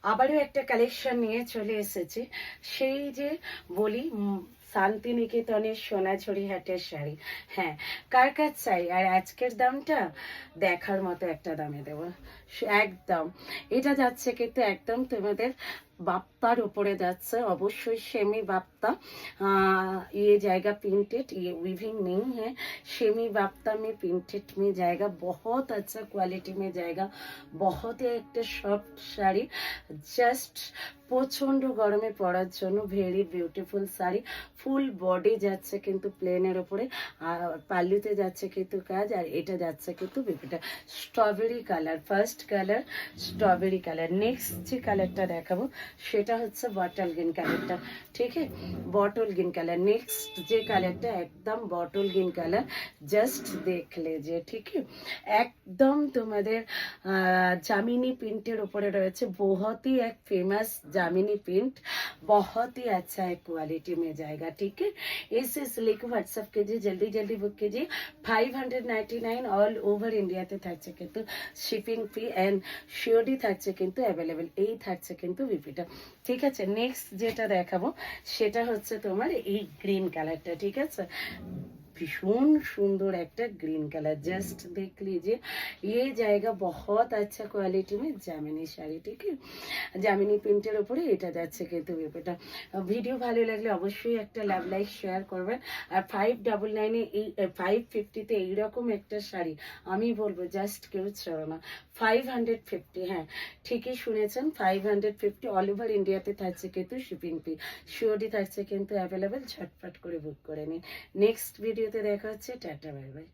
আবারও একটা কালেকশন নিয়ে চলে এসেছি। সেই যে বলি শান্তিনিকেতনের সোনাঝুরি হাটের শাড়ি। হ্যাঁ, কার কার চাই? আর আজকের দামটা দেখার মতো একটা দামে দেবো একদম। এটা যাচ্ছে কিন্তু একদম তোমাদের বাপ্তার উপরে যাচ্ছে, অবশ্যই সেমি बाप्ता। ये जाएगा प्रिंटेड, ये वीविंग नहीं है। सेमी बाप्ता में प्रिंटेड में जाएगा, बहुत अच्छा क्वालिटी में जाएगा, बहुत ही एक सॉफ्ट শাড়ি। জাস্ট প্রচন্ড গরমে পরার জন্য very beautiful sari. Full body যাচ্ছে কিন্তু প্লেনের ওপরে, আর পাল্লুতে যাচ্ছে কিন্তু কাজ, আর এটা যাচ্ছে কিন্তু বিপিটা strawberry colour. First colour strawberry colour. Next যে কালারটা দেখাবো সেটা হচ্ছে বটল গ্রিন কালারটা। ঠিক আছে, বটল গ্রিন কালার। নেক্সট যে কালারটা একদম বটল গ্রিন কালার, জাস্ট দেখলে যে ঠিক একদম তোমাদের जामिनी प्रिंटर ऊपर रही है। बहुत ही एक फेमस जामिनी प्रिंट, बहुत ही अच्छा है, क्वालिटी में जाएगा। ठीक है, इस लिंक व्हाट्सएप कीजिए, जल्दी जल्दी बुक कीजिए। 599 ऑल ओवर इंडिया থাকছে কিন্তু শিপিং ফি এন্ড শিওরডি থাকছে কিন্তু অ্যাভেলেবেল, এই থাকছে কিন্তু বিপিটা। ঠিক আছে, নেক্সট যেটা দেখাবো সেটা হচ্ছে তোমার এই গ্রিন কালারটা। ঠিক আছে, भीषण सुंदर एक ग्रीन कलर, जस्ट देख लीजिए। ये जाएगा बहुत अच्छा क्वालिटी में जामिनी শাড়ি। ঠিক আছে, জামিনী প্রিন্টের উপরে এটা যাচ্ছে কিন্তু ব্যাপারটা। ভিডিও ভালো লাগলে অবশ্যই একটা লাভ লাইক শেয়ার করবেন। আর 599 এই 550 এইরকম একটা শাড়ি আমি বলবো জাস্ট কেউ ছেড়ো না। 550, হ্যাঁ ঠিকই শুনেছেন, 550 অল ওভার ইন্ডিয়াতে থাকছে কিন্তু শিপিং ফি, শিওরডি থাকছে কিন্তু অ্যাভেলেবেল। ঝটপট করে বুক করে নিন। নেক্সট ভিডিওতে দেখা হচ্ছে। Tata, bye bye.